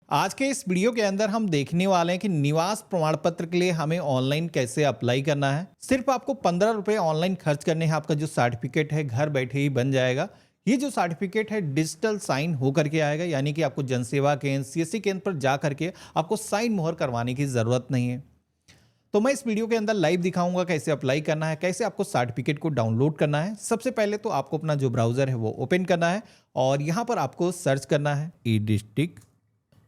आज के इस वीडियो के अंदर हम देखने वाले हैं कि निवास प्रमाण पत्र के लिए हमें ऑनलाइन कैसे अप्लाई करना है। सिर्फ आपको 15 रुपए ऑनलाइन खर्च करने हैं, आपका जो सर्टिफिकेट है घर बैठे ही बन जाएगा। ये जो सर्टिफिकेट है डिजिटल साइन होकर के आएगा, यानी कि आपको जनसेवा केंद्र सीएससी केंद्र पर जा करके आपको साइन मोहर करवाने की जरूरत नहीं है। तो मैं इस वीडियो के अंदर लाइव दिखाऊंगा कैसे अप्लाई करना है, कैसे आपको सर्टिफिकेट को डाउनलोड करना है। सबसे पहले तो आपको अपना जो ब्राउजर है वो ओपन करना है और यहाँ पर आपको सर्च करना है ई डिस्ट्रिक्ट,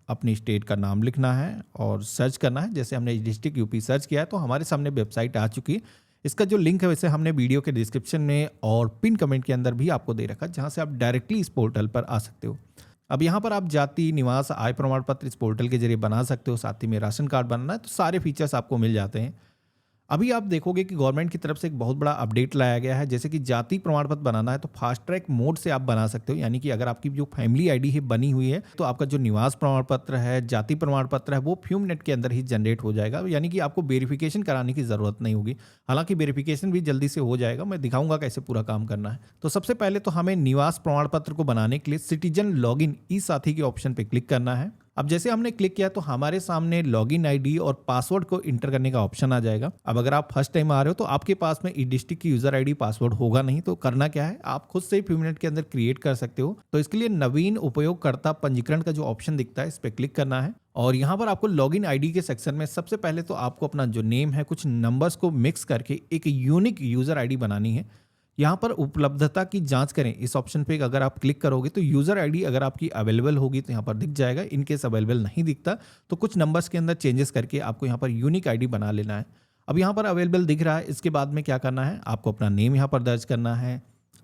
अपनी स्टेट का नाम लिखना है और सर्च करना है। जैसे हमने डिस्ट्रिक्ट यूपी सर्च किया है तो हमारे सामने वेबसाइट आ चुकी है। इसका जो लिंक है वैसे हमने वीडियो के डिस्क्रिप्शन में और पिन कमेंट के अंदर भी आपको दे रखा है, जहां से आप डायरेक्टली इस पोर्टल पर आ सकते हो। अब यहाँ पर आप जाति, निवास, आय प्रमाण पत्र इस पोर्टल के जरिए बना सकते हो। साथ ही में राशन कार्ड बनाना है तो सारे फीचर्स आपको मिल जाते हैं। अभी आप देखोगे कि गवर्नमेंट की तरफ से एक बहुत बड़ा अपडेट लाया गया है। जैसे कि जाति प्रमाण पत्र बनाना है तो फास्ट ट्रैक मोड से आप बना सकते हो, यानी कि अगर आपकी जो फैमिली आईडी है बनी हुई है तो आपका जो निवास प्रमाण पत्र है, जाति प्रमाण पत्र है, वो फ्यू मिनट के अंदर ही जनरेट हो जाएगा, यानी कि आपको वेरिफिकेशन कराने की जरूरत नहीं होगी। हालांकि वेरिफिकेशन भी जल्दी से हो जाएगा, मैं दिखाऊंगा कैसे पूरा काम करना है। तो सबसे पहले तो हमें निवास प्रमाण पत्र को बनाने के लिए सिटीजन लॉगिन ई साथी के ऑप्शन पे क्लिक करना है। अब जैसे हमने क्लिक किया तो हमारे सामने लॉगिन आईडी और पासवर्ड को इंटर करने का ऑप्शन आ जाएगा। अब अगर आप फर्स्ट टाइम आ रहे हो तो आपके पास में ई डिस्ट्रिक्ट की यूजर आईडी पासवर्ड होगा नहीं, तो करना क्या है, आप खुद से ही फ्यू मिनट के अंदर क्रिएट कर सकते हो। तो इसके लिए नवीन उपयोगकर्ता पंजीकरण का जो ऑप्शन दिखता है इस पर क्लिक करना है और यहाँ पर आपको लॉगिन आईडी के सेक्शन में सबसे पहले तो आपको अपना जो नेम है कुछ नंबर्स को मिक्स करके एक यूनिक यूजर आईडी बनानी है। यहाँ पर उपलब्धता की जांच करें, इस ऑप्शन पे अगर आप क्लिक करोगे तो यूजर आईडी अगर आपकी अवेलेबल होगी तो यहाँ पर दिख जाएगा। इनकेस अवेलेबल नहीं दिखता तो कुछ नंबर्स के अंदर चेंजेस करके आपको यहाँ पर यूनिक आईडी बना लेना है। अब यहाँ पर अवेलेबल दिख रहा है, इसके बाद में क्या करना है, आपको अपना नेम यहाँ पर दर्ज करना है,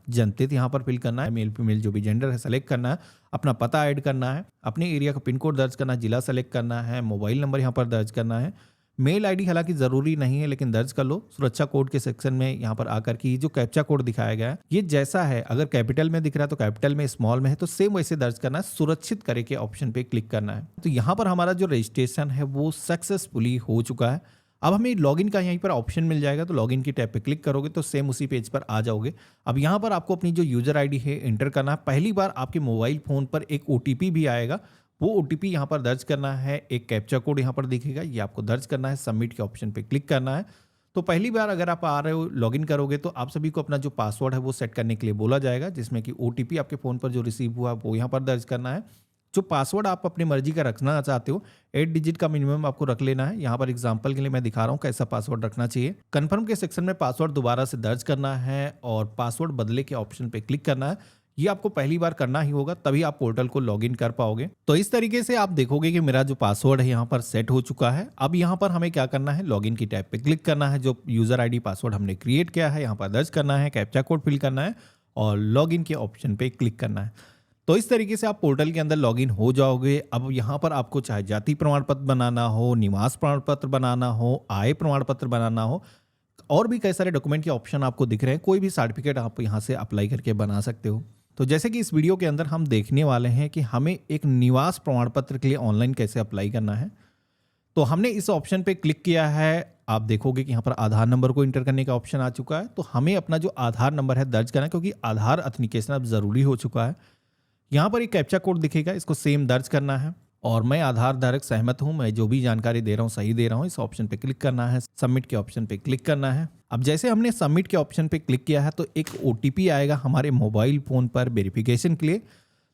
जनतित यहाँ पर फिल करना है, मेल फीमेल जो भी जेंडर है सेलेक्ट करना है, अपना पता ऐड करना है, अपने एरिया का पिन कोड दर्ज करना है, जिला सेलेक्ट करना है, मोबाइल नंबर यहाँ पर दर्ज करना है। मेल आईडी हालांकि जरूरी नहीं है लेकिन दर्ज कर लो। सुरक्षा कोड के सेक्शन में यहाँ पर आकर के ये जो कैप्चा कोड दिखाया गया है ये जैसा है, अगर कैपिटल में दिख रहा है तो कैपिटल में, स्मॉल में है तो सेम वैसे दर्ज करना है। सुरक्षित करे के ऑप्शन पे क्लिक करना है। तो यहाँ पर हमारा जो रजिस्ट्रेशन है वो सक्सेसफुली हो चुका है। अब हमें लॉगिन का यहीं पर ऑप्शन मिल जाएगा, तो लॉगिन की टैब पे क्लिक करोगे तो सेम उसी पेज पर आ जाओगे। अब यहाँ पर आपको अपनी जो यूजर आईडी है एंटर करना है। पहली बार आपके मोबाइल फोन पर एक ओटीपी भी आएगा, वो ओटीपी यहाँ पर दर्ज करना है। एक कैप्चा कोड यहाँ पर दिखेगा, ये आपको दर्ज करना है। सबमिट के ऑप्शन पे क्लिक करना है। तो पहली बार अगर आप आ रहे हो लॉगिन करोगे तो आप सभी को अपना जो पासवर्ड है वो सेट करने के लिए बोला जाएगा, जिसमें कि ओटीपी आपके फ़ोन पर जो रिसीव हुआ वो यहाँ पर दर्ज करना है। जो पासवर्ड आप अपनी मर्जी का रखना चाहते हो 8 डिजिट का मिनिमम आपको रख लेना है। यहाँ पर एग्जांपल के लिए मैं दिखा रहा हूँ कैसा पासवर्ड रखना चाहिए। कंफर्म के सेक्शन में पासवर्ड दोबारा से दर्ज करना है और पासवर्ड बदले के ऑप्शन पे क्लिक करना है। ये आपको पहली बार करना ही होगा, तभी आप पोर्टल को लॉगिन कर पाओगे। तो इस तरीके से आप देखोगे कि मेरा जो पासवर्ड है यहाँ पर सेट हो चुका है। अब यहाँ पर हमें क्या करना है, लॉगिन की टैब पे क्लिक करना है। जो यूजर आईडी पासवर्ड हमने क्रिएट किया है यहाँ पर दर्ज करना है, कैप्चा कोड फिल करना है और लॉगिन के ऑप्शन पे क्लिक करना है। तो इस तरीके से आप पोर्टल के अंदर लॉगिन हो जाओगे। अब यहाँ पर आपको चाहे जाति प्रमाण पत्र बनाना हो, निवास प्रमाण पत्र बनाना हो, आय प्रमाण पत्र बनाना हो, और भी कई सारे डॉक्यूमेंट के ऑप्शन आपको दिख रहे हैं। कोई भी सर्टिफिकेट आप यहाँ से अप्लाई करके बना सकते हो। तो जैसे कि इस वीडियो के अंदर हम देखने वाले हैं कि हमें एक निवास प्रमाण पत्र के लिए ऑनलाइन कैसे अप्लाई करना है। तो हमने इस ऑप्शन पे क्लिक किया है। आप देखोगे कि यहाँ पर आधार नंबर को इंटर करने का ऑप्शन आ चुका है। तो हमें अपना जो आधार नंबर है दर्ज करना है, क्योंकि आधार ऑथेंटिकेशन अब जरूरी हो चुका है। यहाँ पर एक कैप्चा कोड दिखेगा, इसको सेम दर्ज करना है और मैं आधार धारक सहमत हूं, मैं जो भी जानकारी दे रहा हूं सही दे रहा हूं, इस ऑप्शन पे क्लिक करना है। सबमिट के ऑप्शन पे क्लिक करना है। अब जैसे हमने सबमिट के ऑप्शन पे क्लिक किया है तो एक ओटीपी आएगा हमारे मोबाइल फोन पर वेरिफिकेशन के लिए।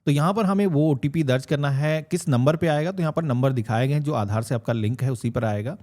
तो यहाँ पर हमें वो ओटीपी दर्ज करना है। किस नंबर पे आएगा, तो यहाँ पर नंबर दिखाए गए हैं, जो आधार से आपका लिंक है उसी पर आएगा।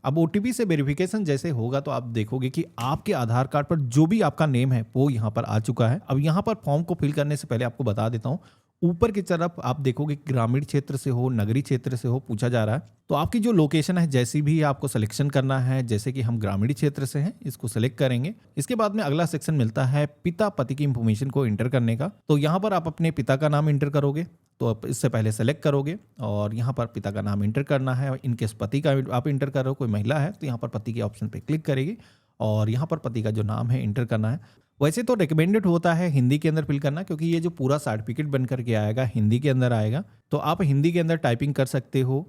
अब ओटीपी से वेरिफिकेशन जैसे होगा तो आप देखोगे कि आपके आधार कार्ड पर जो भी आपका नेम है वो यहाँ पर आ चुका है। अब यहाँ पर फॉर्म को फिल करने से पहले आपको बता देता हूँ, ऊपर की तरफ आप देखोगे ग्रामीण क्षेत्र से हो, नगरीय क्षेत्र से हो पूछा जा रहा है। तो आपकी जो लोकेशन है जैसी भी आपको सिलेक्शन करना है, जैसे कि हम ग्रामीण क्षेत्र से हैं, इसको सेलेक्ट करेंगे। इसके बाद में अगला सेक्शन मिलता है पिता पति की इंफॉर्मेशन को इंटर करने का। तो यहाँ पर आप अपने पिता का नाम इंटर करोगे, तो आप इससे पहले सेलेक्ट करोगे और यहाँ पर पिता का नाम इंटर करना है। इनकेस पति का आप इंटर कर रहे हो, कोई महिला है तो यहाँ पर पति के ऑप्शन पे क्लिक करेगी और यहाँ पर पति का जो नाम है इंटर करना है। वैसे तो रिकमेंडेड होता है हिंदी के अंदर फिल करना, क्योंकि ये जो पूरा सर्टिफिकेट बन करके आएगा हिंदी के अंदर आएगा। तो आप हिंदी के अंदर टाइपिंग कर सकते हो।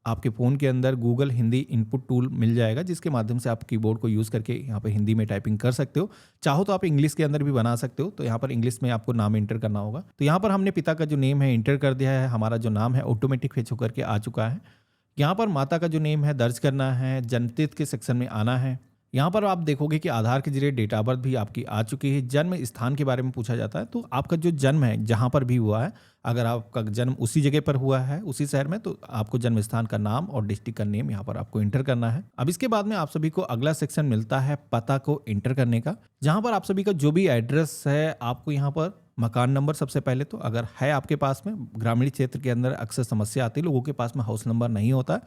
आपके फ़ोन के अंदर गूगल हिंदी इनपुट टूल मिल जाएगा, जिसके माध्यम से आप कीबोर्ड को यूज़ करके यहाँ पे हिंदी में टाइपिंग कर सकते हो। चाहो तो आप इंग्लिश के अंदर भी बना सकते हो, तो यहाँ पर इंग्लिश में आपको नाम एंटर करना होगा। तो यहाँ पर हमने पिता का जो नेम है एंटर कर दिया है, हमारा जो नाम है ऑटोमेटिक फेच होकर के आ चुका है। यहाँ पर माता का जो नेम है दर्ज करना है, जन्मतिथि के सेक्शन में आना है। यहाँ पर आप देखोगे कि आधार के जरिए डेट ऑफ बर्थ भी आपकी आ चुकी है। जन्म स्थान के बारे में पूछा जाता है, तो आपका जो जन्म है जहाँ पर भी हुआ है, अगर आपका जन्म उसी जगह पर हुआ है, उसी शहर में, तो आपको जन्म स्थान का नाम और डिस्ट्रिक्ट का नेम यहाँ पर आपको एंटर करना है। अब इसके बाद में आप सभी को अगला सेक्शन मिलता है पता को एंटर करने का, जहाँ पर आप सभी का जो भी एड्रेस है, आपको यहाँ पर मकान नंबर सबसे पहले तो अगर है आपके पास में, ग्रामीण क्षेत्र के अंदर अक्सर समस्या आती है, लोगों के पास में हाउस नंबर नहीं होता,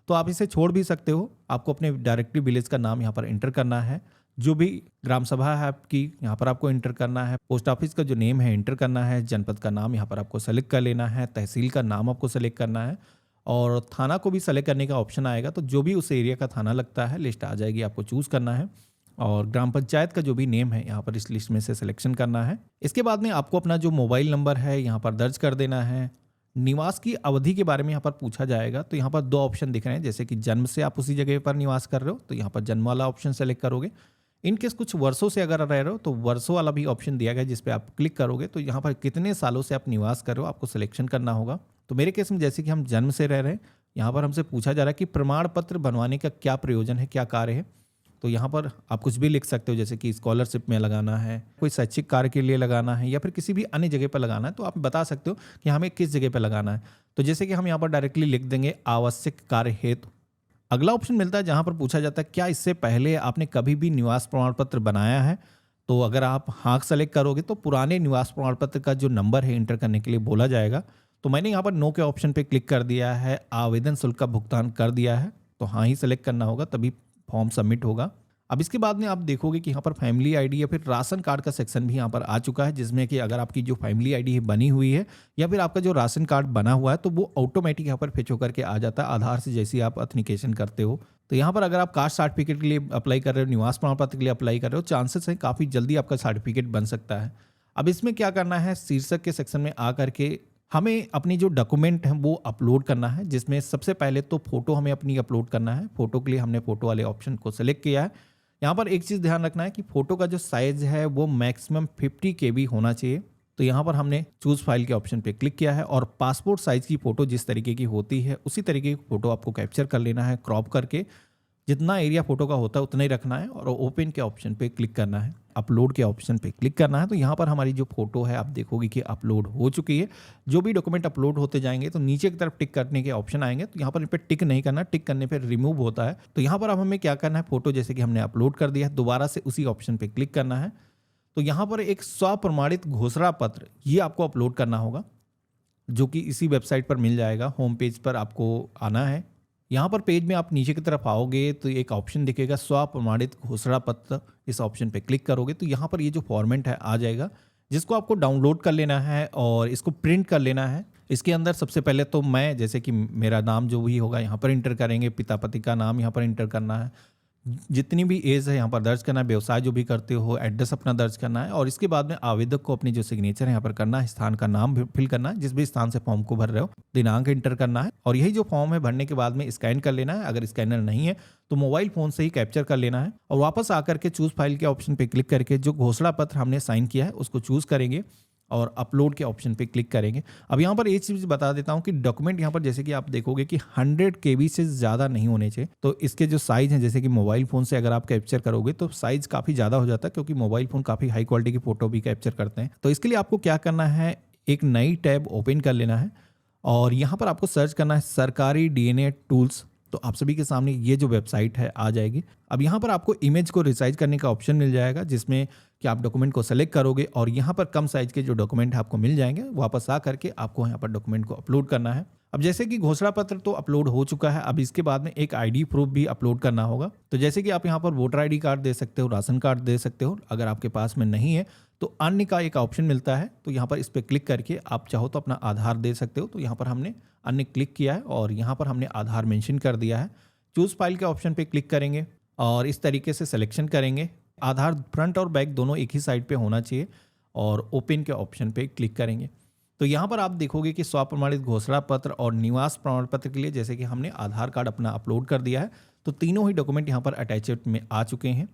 तो आप इसे छोड़ भी सकते हो। आपको अपने डायरेक्टली विलेज का नाम यहाँ पर एंटर करना है, जो भी ग्राम सभा है आपकी यहाँ पर आपको एंटर करना है, पोस्ट ऑफिस का जो नेम है एंटर करना है, जनपद का नाम यहाँ पर आपको सेलेक्ट कर लेना है, तहसील का नाम आपको सेलेक्ट करना है, और थाना को भी सेलेक्ट करने का ऑप्शन आएगा। तो जो भी उस एरिया का थाना लगता है लिस्ट आ जाएगी, आपको चूज़ करना है, और ग्राम पंचायत का जो भी नेम है यहाँ पर इस लिस्ट में से सिलेक्शन करना है। इसके बाद में आपको अपना जो मोबाइल नंबर है यहाँ पर दर्ज कर देना है। निवास की अवधि के बारे में यहाँ पर पूछा जाएगा, तो यहाँ पर दो ऑप्शन दिख रहे हैं, जैसे कि जन्म से आप उसी जगह पर निवास कर रहे हो तो यहाँ पर जन्म वाला ऑप्शन सेलेक्ट करोगे। इनकेस कुछ वर्षों से अगर रह रहे हो तो वर्षों वाला भी ऑप्शन दिया गया, जिस पे आप क्लिक करोगे तो यहाँ पर कितने सालों से आप निवास कर रहे हो आपको सिलेक्शन करना होगा। तो मेरे केस में जैसे कि हम जन्म से रह रहे हैं, यहाँ पर हमसे पूछा जा रहा है कि प्रमाण पत्र बनवाने का क्या प्रयोजन है, क्या कार्य है। तो यहाँ पर आप कुछ भी लिख सकते हो, जैसे कि स्कॉलरशिप में लगाना है, कोई शैक्षिक कार्य के लिए लगाना है, या फिर किसी भी अन्य जगह पर लगाना है, तो आप बता सकते हो कि हमें किस जगह पर लगाना है। तो जैसे कि हम यहाँ पर डायरेक्टली लिख देंगे आवश्यक कार्य हेतु। अगला ऑप्शन मिलता है जहाँ पर पूछा जाता है क्या इससे पहले आपने कभी भी निवास प्रमाण पत्र बनाया है। तो अगर आप हाँ सेलेक्ट करोगे तो पुराने निवास प्रमाण पत्र का जो नंबर है एंटर करने के लिए बोला जाएगा। तो मैंने यहाँ पर नो के ऑप्शन पे क्लिक कर दिया है, आवेदन शुल्क का भुगतान कर दिया है, तो हाँ ही सेलेक्ट करना होगा, तभी फॉर्म सबमिट होगा। अब इसके बाद में आप देखोगे कि यहाँ पर फैमिली आईडी या फिर राशन कार्ड का सेक्शन भी यहाँ पर आ चुका है, जिसमें कि अगर आपकी जो फैमिली आईडी बनी हुई है या फिर आपका जो राशन कार्ड बना हुआ है तो वो ऑटोमेटिक यहाँ पर फेच होकर के आ जाता है आधार से, जैसे आप ऑथेंटिकेशन करते हो। तो यहाँ पर अगर आप कास्ट सर्टिफिकेट के लिए अप्लाई कर रहे हो, निवास प्रमाण पत्र के लिए अप्लाई कर रहे हो, चांसेस हैं काफ़ी जल्दी आपका सर्टिफिकेट बन सकता है। अब इसमें क्या करना है, शीर्षक के सेक्शन में आ करके हमें अपनी जो डॉक्यूमेंट हैं वो अपलोड करना है, जिसमें सबसे पहले तो फोटो हमें अपनी अपलोड करना है। फोटो के लिए हमने फोटो वाले ऑप्शन को सिलेक्ट किया है। यहाँ पर एक चीज़ ध्यान रखना है कि फोटो का जो साइज है वो मैक्सिमम 50 KB होना चाहिए। तो यहाँ पर हमने चूज फाइल के ऑप्शन पे क्लिक किया है, और पासपोर्ट साइज की फ़ोटो जिस तरीके की होती है उसी तरीके की फ़ोटो आपको कैप्चर कर लेना है, क्रॉप करके जितना एरिया फोटो का होता है उतना ही रखना है, और ओपन के ऑप्शन पे क्लिक करना है, अपलोड के ऑप्शन पे क्लिक करना है। तो यहाँ पर हमारी जो फोटो है आप देखोगे कि अपलोड हो चुकी है। जो भी डॉक्यूमेंट अपलोड होते जाएंगे तो नीचे की तरफ टिक करने के ऑप्शन आएंगे, तो यहाँ पर इन पर टिक नहीं करना, टिक करने पर रिमूव होता है। तो यहाँ पर अब हमें क्या करना है, फोटो जैसे कि हमने अपलोड कर दिया है, दोबारा से उसी ऑप्शन पर क्लिक करना है। तो यहाँ पर एक स्वप्रमाणित घोषणा पत्र ये आपको अपलोड करना होगा, जो कि इसी वेबसाइट पर मिल जाएगा। होम पेज पर आपको आना है। यहाँ पर पेज में आप नीचे की तरफ आओगे तो एक ऑप्शन दिखेगा स्वप्रमाणित घोषणा पत्र, इस ऑप्शन पे क्लिक करोगे तो यहाँ पर ये जो फॉर्मेट है आ जाएगा, जिसको आपको डाउनलोड कर लेना है और इसको प्रिंट कर लेना है। इसके अंदर सबसे पहले तो मैं, जैसे कि मेरा नाम जो भी होगा यहाँ पर इंटर करेंगे, पिता पति का नाम यहाँ पर इंटर करना है, जितनी भी एज है यहाँ पर दर्ज करना है, व्यवसाय जो भी करते हो एड्रेस अपना दर्ज करना है, और इसके बाद में आवेदक को अपनी जो सिग्नेचर है यहाँ पर करना है, स्थान का नाम भी फिल करना है, जिस भी स्थान से फॉर्म को भर रहे हो, दिनांक इंटर करना है, और यही जो फॉर्म है भरने के बाद में स्कैन कर लेना है। अगर स्कैनर नहीं है तो मोबाइल फोन से ही कैप्चर कर लेना है, और वापस आकर के चूज फाइल के ऑप्शन पे क्लिक करके जो घोषणा पत्र हमने साइन किया है उसको चूज करेंगे और अपलोड के ऑप्शन पे क्लिक करेंगे। अब यहाँ पर एक चीज़ बता देता हूँ कि डॉक्यूमेंट यहाँ पर जैसे कि आप देखोगे कि 100 KB से ज़्यादा नहीं होने चाहिए। तो इसके जो साइज़ हैं, जैसे कि मोबाइल फ़ोन से अगर आप कैप्चर करोगे तो साइज़ काफ़ी ज़्यादा हो जाता है, क्योंकि मोबाइल फ़ोन काफ़ी हाई क्वालिटी की फ़ोटो भी कैप्चर करते हैं। तो इसके लिए आपको क्या करना है, एक नई टैब ओपन कर लेना है, और यहाँ पर आपको सर्च करना है सरकारी DNA टूल्स। तो आप सभी के सामने ये जो वेबसाइट है आ जाएगी। अब यहाँ पर आपको इमेज को रिसाइज करने का ऑप्शन मिल जाएगा, जिसमें कि आप डॉक्यूमेंट को सेलेक्ट करोगे और यहाँ पर कम साइज के जो डॉक्यूमेंट है आपको मिल जाएंगे। वापस आ करके आपको यहाँ पर डॉक्यूमेंट को अपलोड करना है। अब जैसे कि घोषणा पत्र तो अपलोड हो चुका है, अब इसके बाद में एक ID प्रूफ भी अपलोड करना होगा। तो जैसे कि आप यहाँ पर वोटर ID कार्ड दे सकते हो, राशन कार्ड दे सकते हो। अगर आपके पास में नहीं है तो अन्य का एक ऑप्शन मिलता है, तो यहाँ पर इस पर क्लिक करके आप चाहो तो अपना आधार दे सकते हो। तो यहाँ पर हमने अन्य क्लिक किया है और यहाँ पर हमने आधार मेंशन कर दिया है। चूज फाइल के ऑप्शन पे क्लिक करेंगे और इस तरीके से सिलेक्शन करेंगे। आधार फ्रंट और बैक दोनों एक ही साइड पे होना चाहिए, और ओपन के ऑप्शन पे क्लिक करेंगे। तो यहाँ पर आप देखोगे कि स्वप्रमाणित घोषणा पत्र और निवास प्रमाण पत्र के लिए जैसे कि हमने आधार कार्ड अपना अपलोड कर दिया है, तो तीनों ही डॉक्यूमेंट यहाँ पर अटैचड में आ चुके हैं।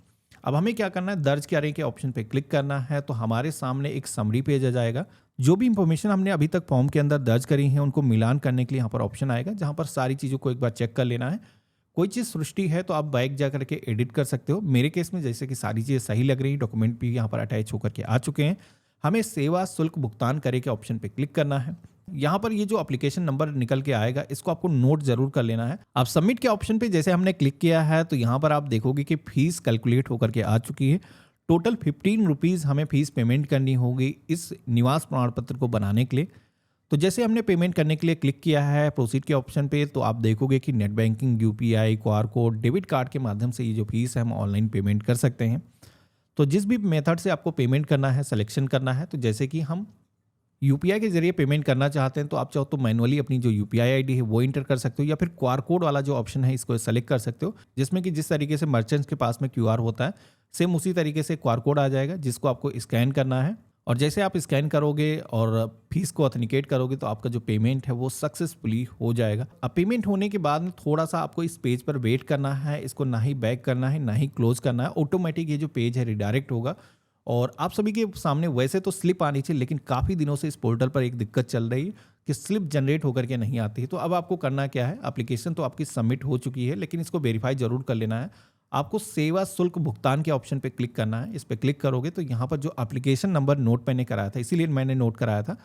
अब हमें क्या करना है, दर्ज करने के ऑप्शन पे क्लिक करना है, तो हमारे सामने एक समरी पेज आ जाएगा। जो भी इंफॉर्मेशन हमने अभी तक फॉर्म के अंदर दर्ज करी है उनको मिलान करने के लिए यहाँ पर ऑप्शन आएगा, जहाँ पर सारी चीज़ों को एक बार चेक कर लेना है। कोई चीज़ सृष्टि है तो आप बैक जा करके एडिट कर सकते हो। मेरे केस में जैसे कि सारी चीज़ें सही लग रही, डॉक्यूमेंट भी यहाँ पर अटैच होकर के आ चुके हैं। हमें सेवा शुल्क भुगतान करे के ऑप्शन पे क्लिक करना है। यहाँ पर ये जो एप्लीकेशन नंबर निकल के आएगा इसको आपको नोट जरूर कर लेना है। अब सबमिट के ऑप्शन पे जैसे हमने क्लिक किया है तो यहाँ पर आप देखोगे कि फीस कैलकुलेट होकर के आ चुकी है। टोटल 15 रुपीज़ हमें फीस पेमेंट करनी होगी इस निवास प्रमाण पत्र को बनाने के लिए। तो जैसे हमने पेमेंट करने के लिए क्लिक किया है प्रोसीड के ऑप्शन पे, तो आप देखोगे कि net banking, UPI, QR code, debit card के माध्यम से ये जो फीस है हम ऑनलाइन पेमेंट कर सकते हैं। तो जिस भी मेथड से आपको पेमेंट करना है सिलेक्शन करना है। तो जैसे कि हम यूपीआई के जरिए पेमेंट करना चाहते हैं तो आप चाहो तो मैनुअली अपनी जो यूपीआई आईडी है वो इंटर कर सकते हो, या फिर क्यूआर कोड वाला जो ऑप्शन है इसको सेलेक्ट कर सकते हो, जिसमें कि जिस तरीके से मर्चेंट्स के पास में क्यूआर होता है सेम उसी तरीके से क्यूआर कोड आ जाएगा, जिसको आपको स्कैन करना है। और जैसे आप स्कैन करोगे और फीस को ऑथेंटिकेट करोगे तो आपका जो पेमेंट है वो सक्सेसफुली हो जाएगा। अब पेमेंट होने के बाद में थोड़ा सा आपको इस पेज पर वेट करना है, इसको ना ही बैक करना है ना ही क्लोज करना है। ऑटोमेटिक ये जो पेज है रिडायरेक्ट होगा और आप सभी के सामने वैसे तो स्लिप आनी चाहिए, लेकिन काफ़ी दिनों से इस पोर्टल पर एक दिक्कत चल रही है कि स्लिप जनरेट होकर के नहीं आती है। तो अब आपको करना क्या है, एप्लीकेशन तो आपकी सबमिट हो चुकी है लेकिन इसको वेरीफाई जरूर कर लेना है। आपको सेवा शुल्क भुगतान के ऑप्शन पे क्लिक करना है। इस पे क्लिक करोगे तो यहाँ पर जो एप्लीकेशन नंबर नोट मैंने कराया था, इसीलिए मैंने नोट कराया था,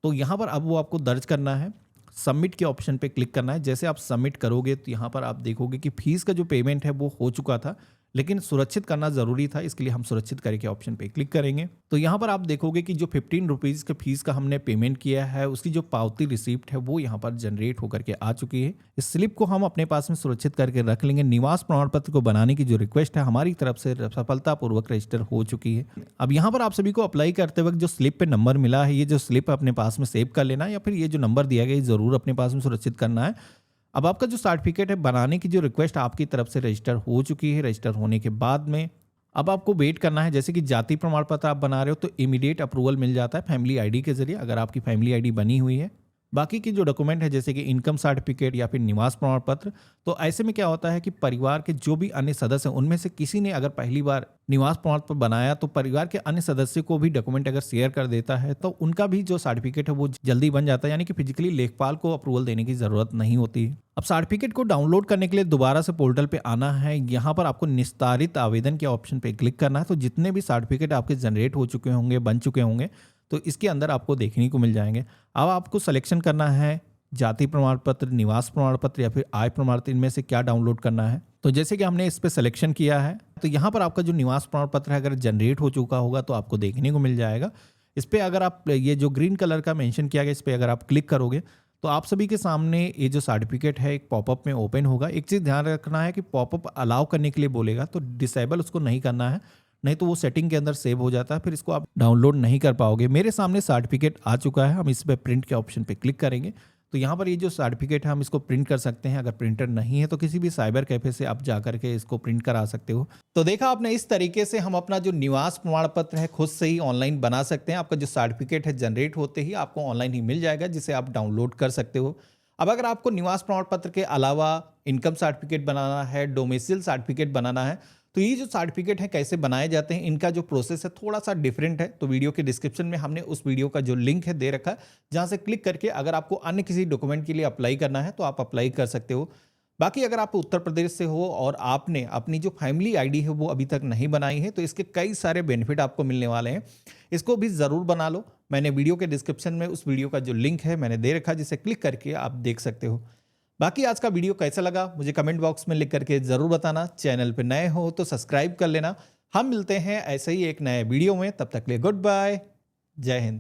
तो यहाँ पर अब वो आपको दर्ज करना है। सबमिट के ऑप्शन पे क्लिक करना है। जैसे आप सबमिट करोगे तो यहाँ पर आप देखोगे कि फीस का जो पेमेंट है वो हो चुका था, लेकिन सुरक्षित करना ज़रूरी था, इसके लिए हम सुरक्षित करे के ऑप्शन पे क्लिक करेंगे। तो यहाँ पर आप देखोगे कि जो 15 रुपीज़ के फीस का हमने पेमेंट किया है उसकी जो पावती रिसिप्ट है वो यहाँ पर जनरेट होकर के आ चुकी है। इस स्लिप को हम अपने पास में सुरक्षित करके रख लेंगे। निवास प्रमाण पत्र को बनाने की जो रिक्वेस्ट है हमारी तरफ से सफलतापूर्वक रजिस्टर हो चुकी है। अब यहाँ पर आप सभी को अप्लाई करते वक्त जो स्लिप पे नंबर मिला है, ये जो स्लिप अपने पास में सेव कर लेना है, या फिर ये जो नंबर दिया गया ज़रूर अपने पास में सुरक्षित करना है। अब आपका जो सर्टिफिकेट है बनाने की जो रिक्वेस्ट आपकी तरफ से रजिस्टर हो चुकी है। रजिस्टर होने के बाद में अब आपको वेट करना है। जैसे कि जाति प्रमाण पत्र आप बना रहे हो तो इमीडिएट अप्रूवल मिल जाता है फैमिली आईडी के जरिए, अगर आपकी फैमिली आईडी बनी हुई है। बाकी की जो डॉक्यूमेंट है जैसे कि इनकम सर्टिफिकेट या फिर निवास प्रमाण पत्र, तो ऐसे में क्या होता है कि परिवार के जो भी अन्य सदस्य हैं उनमें से किसी ने अगर पहली बार निवास प्रमाण पत्र बनाया तो परिवार के अन्य सदस्य को भी डॉक्यूमेंट अगर शेयर कर देता है तो उनका भी जो सर्टिफिकेट है वो जल्दी बन जाता है, यानी कि फिजिकली लेखपाल को अप्रूवल देने की जरूरत नहीं होती है। अब सर्टिफिकेट को डाउनलोड करने के लिए दोबारा से पोर्टल पे आना है। यहाँ पर आपको निस्तारित आवेदन के ऑप्शन पे क्लिक करना है। तो जितने भी सर्टिफिकेट आपके जनरेट हो चुके होंगे, बन चुके होंगे, तो इसके अंदर आपको देखने को मिल जाएंगे। अब आपको सिलेक्शन करना है जाति प्रमाण पत्र, निवास प्रमाण पत्र या फिर आय प्रमाण पत्र, इनमें से क्या डाउनलोड करना है। तो जैसे कि हमने इस पे सिलेक्शन किया है तो यहाँ पर आपका जो निवास प्रमाण पत्र है अगर जनरेट हो चुका होगा तो आपको देखने को मिल जाएगा। इस पर अगर आप ये जो ग्रीन कलर का मेंशन किया गया इस पर अगर आप क्लिक करोगे तो आप सभी के सामने ये जो सर्टिफिकेट है एक पॉपअप में ओपन होगा। एक चीज़ ध्यान रखना है कि पॉपअप अलाउ करने के लिए बोलेगा तो डिसेबल उसको नहीं करना है, नहीं तो वो सेटिंग के अंदर सेव हो जाता है, फिर इसको आप डाउनलोड नहीं कर पाओगे। मेरे सामने सर्टिफिकेट आ चुका है। हम इस पर प्रिंट के ऑप्शन पे क्लिक करेंगे तो यहाँ पर ये जो सर्टिफिकेट है हम इसको प्रिंट कर सकते हैं। अगर प्रिंटर नहीं है तो किसी भी साइबर कैफे से आप जा करके इसको प्रिंट करा सकते हो। तो देखा आपने, इस तरीके से हम अपना जो निवास प्रमाण पत्र है खुद से ही ऑनलाइन बना सकते हैं। आपका जो सर्टिफिकेट है जनरेट होते ही आपको ऑनलाइन ही मिल जाएगा, जिसे आप डाउनलोड कर सकते हो। अब अगर आपको निवास प्रमाण पत्र के अलावा इनकम सर्टिफिकेट बनाना है, डोमिसाइल सर्टिफिकेट बनाना है, तो ये जो सर्टिफिकेट है कैसे बनाए जाते हैं, इनका जो प्रोसेस है थोड़ा सा डिफरेंट है। तो वीडियो के डिस्क्रिप्शन में हमने उस वीडियो का जो लिंक है दे रखा है, जहां से क्लिक करके अगर आपको अन्य किसी डॉक्यूमेंट के लिए अप्लाई करना है तो आप अप्लाई कर सकते हो। बाकी अगर आप उत्तर प्रदेश से हो और आपने अपनी जो फैमिली आईडी है वो अभी तक नहीं बनाई है तो इसके कई सारे बेनिफिट आपको मिलने वाले हैं, इसको भी ज़रूर बना लो। मैंने वीडियो के डिस्क्रिप्शन में उस वीडियो का जो लिंक है मैंने दे रखा है, जिसे क्लिक करके आप देख सकते हो। बाकी आज का वीडियो कैसा लगा मुझे कमेंट बॉक्स में लिख करके ज़रूर बताना। चैनल पे नए हो तो सब्सक्राइब कर लेना। हम मिलते हैं ऐसे ही एक नए वीडियो में, तब तक के लिए गुड बाय, जय हिंद।